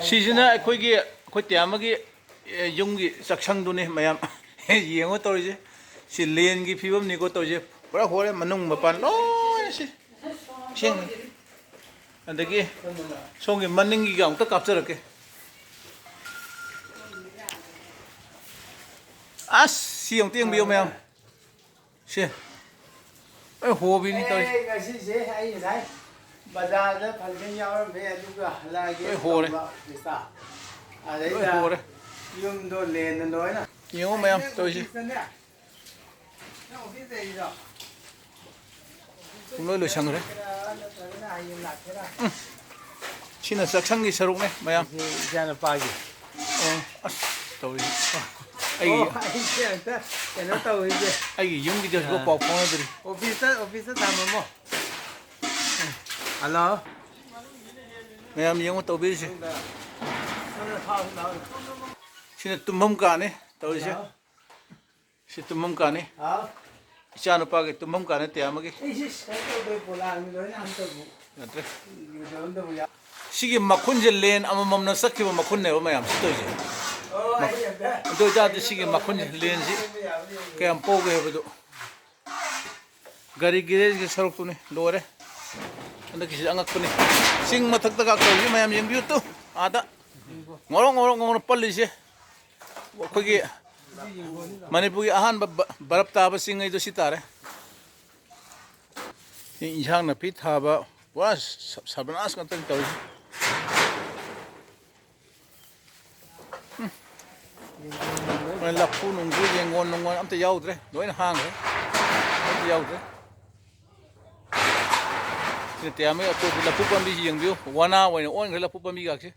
ꯁꯤꯁꯤꯅ ꯑꯩꯈꯣꯏ ꯇꯤꯌꯥꯃꯒꯤ ꯌꯨꯝꯒꯤ ꯆꯥꯛꯁꯪꯗꯨꯅꯤ ꯃꯌꯥꯝ ꯌꯦꯡꯉꯣ ꯇꯧꯔꯤꯁꯦ ꯁꯤ ꯂꯦꯟꯒꯤ ꯐꯤꯕꯝꯅꯤꯀꯣ ꯇꯧꯔꯤꯁꯦ ꯄꯨꯔꯥ ꯍꯣꯔꯦ ꯃꯅꯨꯡ ꯃꯄꯥꯟ ꯂꯣꯏꯅ ꯁꯤ ꯁꯦꯡꯅ ꯑꯗꯒꯤ ꯁꯣꯝꯒꯤ ꯃꯅꯤꯡꯒꯤꯒ ꯑꯃꯨꯛꯇ ꯀꯥꯞꯆꯔꯛꯀꯦ ꯑꯁ ꯁꯤ ꯑꯃꯨꯛꯇ ꯌꯦꯡꯕꯤꯌꯨ ꯃꯌꯥꯝ ꯁꯤ ꯑꯩ ꯍꯣꯕꯤꯅꯤ ꯇꯧꯔꯤꯁꯦ ꯉꯁꯤꯁꯦ ꯑꯩ ꯉꯁꯥꯏ ꯕꯖꯥꯔꯗ ꯐꯪꯁꯟ ꯌꯥꯎꯔꯝꯃꯦ ꯑꯗꯨꯒ ꯍꯜꯂꯛꯑꯒꯦ ꯇꯧꯕ ꯑꯣꯐꯤꯁꯇ ꯂꯣꯏ ꯑꯗꯩꯗ ꯍꯣꯔꯦ ꯌꯨꯝꯗꯣ ꯂꯦꯟꯅ ꯂꯣꯏꯅ ꯌꯦꯡꯉꯣ ꯃꯌꯥꯝ ꯇꯧꯔꯤꯁꯦ ꯑꯣꯐꯤꯁꯇꯅꯦ ꯅꯪ ꯑꯣꯐꯤꯁ ꯂꯩꯔꯤꯔꯣ ꯄꯨꯡꯂꯣꯏ ꯂꯣꯏꯁꯟꯈ꯭ꯔꯦ ꯅꯠꯇ꯭ꯔꯒꯅ ꯍꯌꯦꯡ ꯂꯥꯛꯀꯦꯔꯥ ꯁꯤꯅ ꯆꯥꯛꯁꯪꯒꯤ ꯁꯔꯨꯛꯅꯦ ꯃꯌꯥꯝ ꯏꯆꯥꯅꯨꯄꯥꯒꯤ ꯑꯁ ꯇꯧꯔꯤꯁꯦ ꯑꯣ ꯑꯩꯁꯦ ꯑꯝꯇ ꯀꯩꯅꯣ ꯇꯧꯔꯤꯁꯦ ꯑꯩꯒꯤ ꯌꯨꯝꯒꯤꯗꯤ ꯍꯧꯖꯤꯛꯐꯥꯎ ꯄꯥꯎ ꯐꯥꯎꯅꯗ꯭ꯔꯤ ꯑꯣꯐꯤꯁꯇ ꯊꯝꯃꯝꯃꯣ ꯍꯜꯂꯣ ꯃꯌꯥꯝ ꯌꯦꯡꯉꯣ ꯇꯧꯕꯤꯔꯤꯁꯦ ꯁꯤꯅ ꯇꯨꯝꯐꯝ ꯀꯥꯅꯤ ꯇꯧꯔꯤꯁꯦ ꯁꯤ ꯇꯨꯝꯐꯝ ꯀꯥꯅꯤ ꯏꯆꯥ ꯅꯨꯄꯥꯒꯤ ꯇꯨꯝꯐꯝ ꯀꯥꯅꯤ ꯇꯤꯌꯥꯃꯒꯤ ꯅꯠꯇ꯭ꯔꯦ ꯁꯤꯒꯤ ꯃꯈꯨꯟꯁꯦ ꯂꯦꯟ ꯑꯃꯃꯝꯅ ꯆꯠꯈꯤꯕ ꯃꯈꯨꯟꯅꯦꯕ ꯃꯌꯥꯝ ꯁꯤ ꯇꯧꯔꯤꯁꯦ ꯑꯗꯨ ꯑꯣꯏꯇꯥꯔꯗꯤ ꯁꯤꯒꯤ ꯃꯈꯨꯟꯁꯦ ꯂꯦꯟꯁꯤ ꯀꯌꯥꯝ ꯄꯧꯒꯦ ꯍꯥꯏꯕꯗꯨ ꯒꯥꯔꯤ ꯒꯦꯔꯦꯖꯀꯤ ꯁꯔꯨꯛꯇꯨꯅꯤ ꯂꯣꯏꯔꯦ ꯍꯟꯗꯛꯀꯤꯁꯤ ꯑꯉꯛꯄꯅꯤ ꯆꯤꯡ ꯃꯊꯛꯇꯒ ꯇꯧꯔꯤꯁꯤ ꯃꯌꯥꯝ ꯌꯦꯡꯕꯤꯌꯨ ꯇꯨ ꯑꯥꯗ ꯉꯧꯔꯣꯛ ꯉꯧꯔꯣꯛ ꯉꯧꯔꯣꯛ ꯄꯜꯂꯤꯁꯦ ꯑꯩꯈꯣꯏꯒꯤ ꯃꯅꯤꯄꯨꯔꯒꯤ ꯑꯍꯥꯟꯕ ꯕꯔꯞ ꯇꯥꯕ ꯆꯤꯡꯉꯩꯗꯣ ꯁꯤ ꯇꯥꯔꯦ ꯏꯟꯁꯥꯡ ꯅꯥꯄꯤ ꯊꯥꯕ ꯄꯨꯔꯥ ꯁꯔꯕꯅꯥꯁ ꯉꯥꯛꯇꯅꯤ ꯇꯧꯔꯤꯁꯦ ꯂꯐꯨ ꯅꯨꯡꯐꯨ ꯌꯦꯡꯒꯣꯟ ꯅꯨꯡꯒꯣꯟ ꯑꯝꯇ ꯌꯥꯎꯗ꯭ꯔꯦ ꯂꯣꯏꯅ ꯍꯥꯡꯈ꯭ꯔꯦ ꯑꯝꯇ ꯌꯥꯎꯗ꯭ꯔꯦ ꯁꯤꯅ ꯇꯤꯌꯥꯃꯒꯤ ꯑꯇꯣꯞꯄ ꯂꯐꯨ ꯄꯥꯝꯕꯤꯁꯤ ꯌꯦꯡꯕꯤꯌꯨ ꯋꯥꯅꯥ ꯑꯣꯏꯅ ꯑꯣꯟꯈ꯭ꯔꯦ ꯂꯐꯨ ꯄꯥꯝꯕꯤꯒꯥꯛꯁꯦ